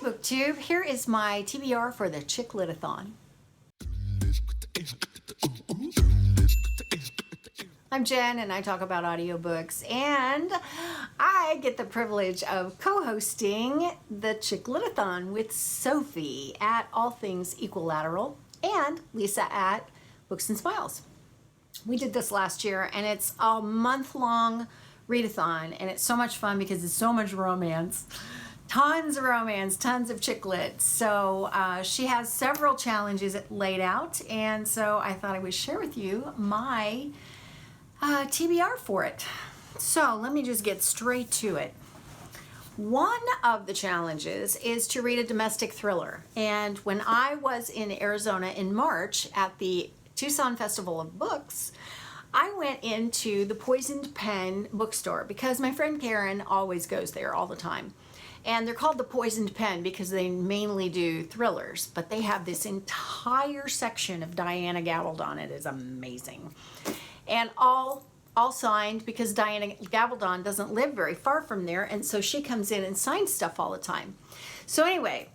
BookTube, here is my TBR for the Chicklitathon. I'm Jen and I talk about audiobooks, and I get the privilege of co-hosting the Chicklitathon with Sophie at All Things Equilateral and Lisa at Books and Smiles. We did this last year and it's a month-long readathon, and it's so much fun because it's so much romance. Tons of romance, tons of chick lit. So she has several challenges laid out, and so I thought I would share with you my TBR for it. So let me just get straight to it. One of the challenges is to read a domestic thriller. And when I was in Arizona in March at the Tucson Festival of Books, I went into the Poisoned Pen bookstore because my friend Karen always goes there all the time. And they're called the Poisoned Pen because they mainly do thrillers, but they have this entire section of Diana Gabaldon. It is amazing. And all signed because Diana Gabaldon doesn't live very far from there, and so she comes in and signs stuff all the time. So anyway,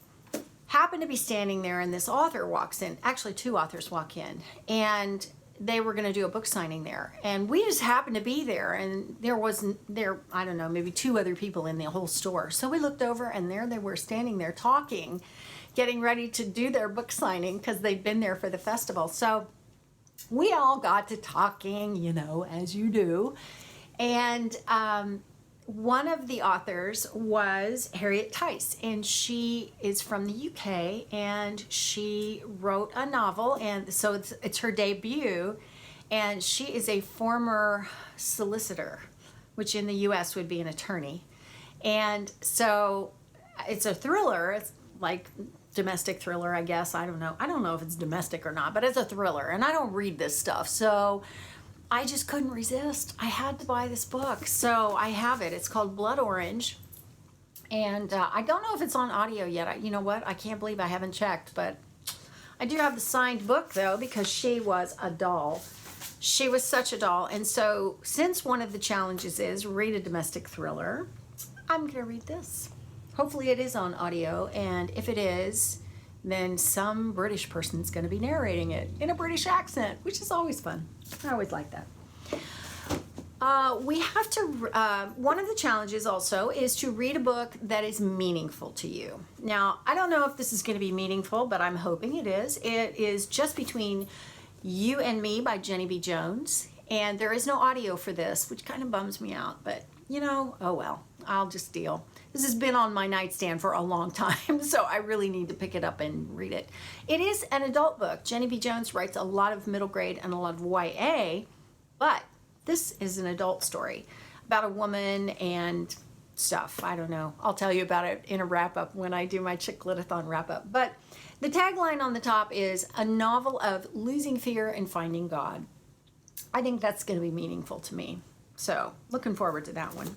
happened to be standing there, and this author walks in. Actually, two authors walk in, and they were going to do a book signing there, and we just happened to be there, and there wasn't there, I don't know, maybe two other people in the whole store. So we looked over, and there they were standing there talking, getting ready to do their book signing because they'd been there for the festival. So we all got to talking, you know, as you do. And one of the authors was Harriet Tyce, and she is from the UK, and she wrote a novel, and so it's her debut, and she is a former solicitor, which in the US would be an attorney. And so it's a thriller. It's like domestic thriller, I guess. I don't know if it's domestic or not, but it's a thriller, and I don't read this stuff, so I just couldn't resist. I had to buy this book, so I have it. It's called Blood Orange, and I don't know if it's on audio yet. You know what? I can't believe I haven't checked, but I do have the signed book, though, because she was a doll. She was such a doll, and so since one of the challenges is read a domestic thriller, I'm going to read this. Hopefully it is on audio, and if it is, then some British person's going to be narrating it in a British accent, which is always fun. I always like that. We have to, one of the challenges also is to read a book that is meaningful to you. Now, I don't know if this is going to be meaningful, but I'm hoping it is. It is Just Between You and Me by Jenny B. Jones, and there is no audio for this, which kind of bums me out, but you know, oh well, I'll just deal. This has been on my nightstand for a long time, so I really need to pick it up and read it. It is an adult book. Jenny B. Jones writes a lot of middle grade and a lot of YA, but this is an adult story about a woman and stuff. I don't know. I'll tell you about it in a wrap-up when I do my Chicklitathon wrap-up. But the tagline on the top is a novel of losing fear and finding God. I think that's going to be meaningful to me. So looking forward to that one.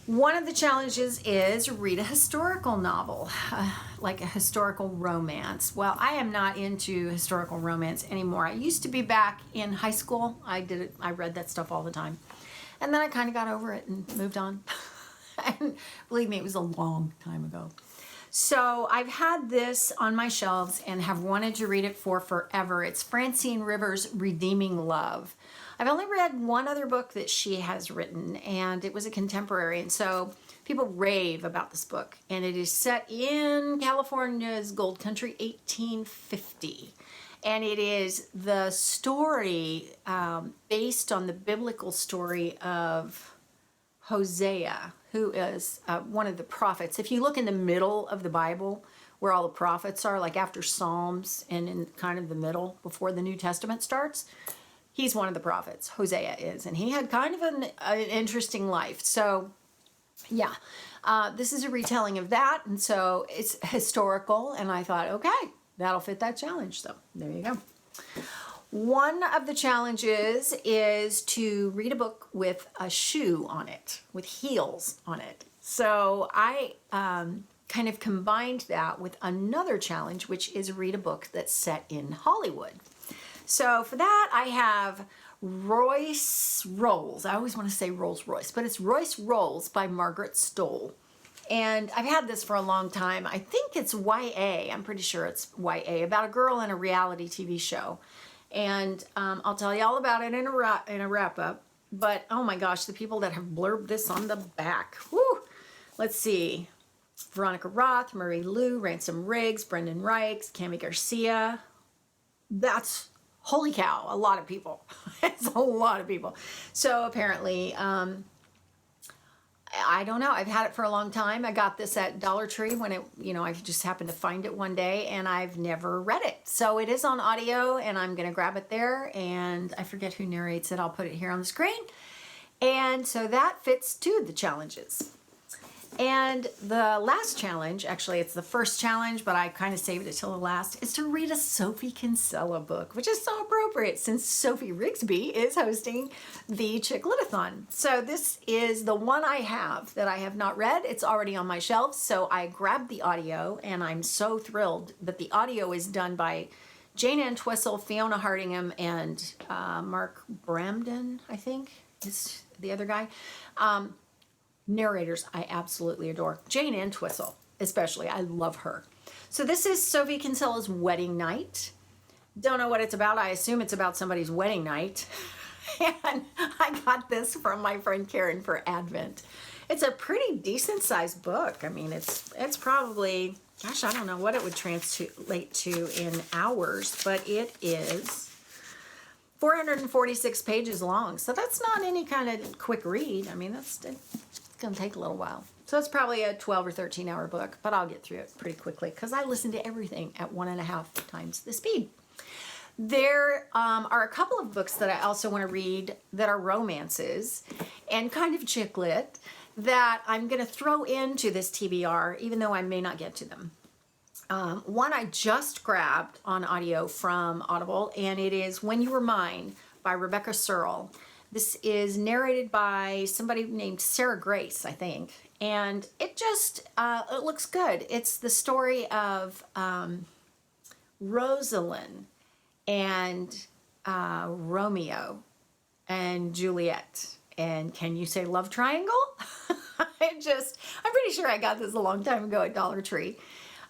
One of the challenges is read a historical novel, like a historical romance. Well, I am not into historical romance anymore. I used to be back in high school. I read that stuff all the time. And then I kind of got over it and moved on. And believe me, it was a long time ago. So I've had this on my shelves and have wanted to read it for forever. It's Francine Rivers' Redeeming Love. I've only read one other book that she has written, and it was a contemporary, and so people rave about this book. And it is set in California's Gold Country, 1850. And it is the story based on the biblical story of Hosea, who is one of the prophets. If you look in the middle of the Bible, where all the prophets are, like after Psalms and in kind of the middle before the New Testament starts, he's one of the prophets. Hosea is, and he had kind of an interesting life. So yeah, this is a retelling of that, and so it's historical, and I thought, okay, that'll fit that challenge. So there you go. One of the challenges is to read a book with a shoe on it, with heels on it. So I kind of combined that with another challenge, which is read a book that's set in Hollywood. So for that, I have Royce Rolls. I always want to say Rolls Royce, but it's Royce Rolls by Margaret Stohl. And I've had this for a long time. I think it's YA. I'm pretty sure it's YA, about a girl in a reality TV show. And I'll tell you all about it in a wrap-up. But, oh my gosh, the people that have blurbed this on the back. Woo! Let's see. Veronica Roth, Marie Lu, Ransom Riggs, Brendan Reichs, Cami Garcia. That's, holy cow, a lot of people. It's a lot of people. So apparently, I don't know. I've had it for a long time. I got this at Dollar Tree when it, I just happened to find it one day, and I've never read it. So it is on audio, and I'm going to grab it there, and I forget who narrates it. I'll put it here on the screen. And so that fits two of the challenges. And the last challenge, actually it's the first challenge, but I kind of saved it till the last, is to read a Sophie Kinsella book, which is so appropriate since Sophie Rigsby is hosting the Chicklitathon. So this is the one I have that I have not read. It's already on my shelf, so I grabbed the audio, and I'm so thrilled that the audio is done by Jane Entwistle, Fiona Hardingham, and Mark Bramden, I think is the other guy. Narrators I absolutely adore. Jane Entwistle, especially. I love her. So this is Sophie Kinsella's wedding night. Don't know what it's about. I assume it's about somebody's wedding night. And I got this from my friend Karen for Advent. It's a pretty decent sized book. I mean, it's probably, gosh, I don't know what it would translate to in hours, but it is 446 pages long. So that's not any kind of quick read. I mean, it's going to take a little while. So it's probably a 12 or 13 hour book, but I'll get through it pretty quickly because I listen to everything at 1.5 times the speed. There are a couple of books that I also want to read that are romances and kind of chick lit that I'm going to throw into this TBR, even though I may not get to them. One I just grabbed on audio from Audible, and it is When You Were Mine by Rebecca Serle. This is narrated by somebody named Sarah Grace, I think, and it just, it looks good. It's the story of Rosalind and Romeo and Juliet. And can you say love triangle? I'm pretty sure I got this a long time ago at Dollar Tree.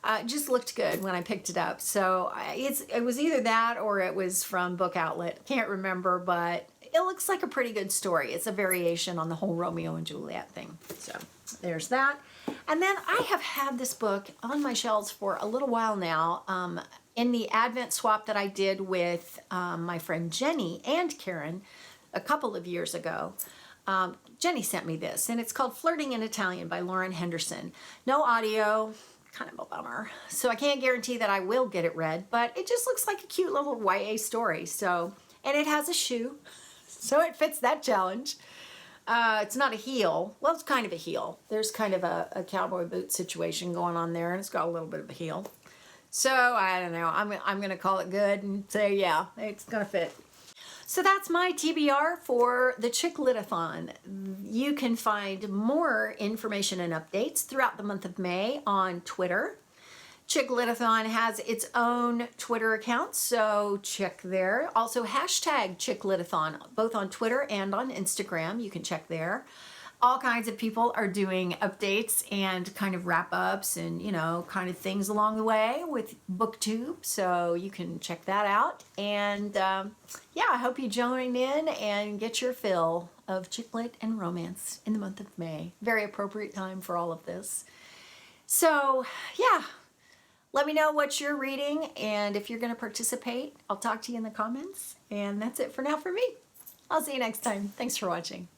It just looked good when I picked it up. So it was either that or it was from Book Outlet. Can't remember, but it looks like a pretty good story. It's a variation on the whole Romeo and Juliet thing. So there's that. And then I have had this book on my shelves for a little while now. In the Advent swap that I did with my friend Jenny and Karen a couple of years ago, Jenny sent me this, and it's called Flirting in Italian by Lauren Henderson. No audio, kind of a bummer. So I can't guarantee that I will get it read, but it just looks like a cute little YA story. So, and it has a shoe, so it fits that challenge. It's not a heel. Well, it's kind of a heel. There's kind of a cowboy boot situation going on there, and it's got a little bit of a heel. So I don't know. I'm going to call it good and say, yeah, it's going to fit. So that's my TBR for the Chicklitathon. You can find more information and updates throughout the month of May on Twitter. Chicklitathon has its own Twitter account, so check there. Also, hashtag Chicklitathon, both on Twitter and on Instagram. You can check there. All kinds of people are doing updates and kind of wrap-ups and, kind of things along the way with BookTube, so you can check that out. And, yeah, I hope you join in and get your fill of chick lit and romance in the month of May. Very appropriate time for all of this. So, yeah, let me know what you're reading, and if you're going to participate, I'll talk to you in the comments. And that's it for now for me. I'll see you next time. Thanks for watching.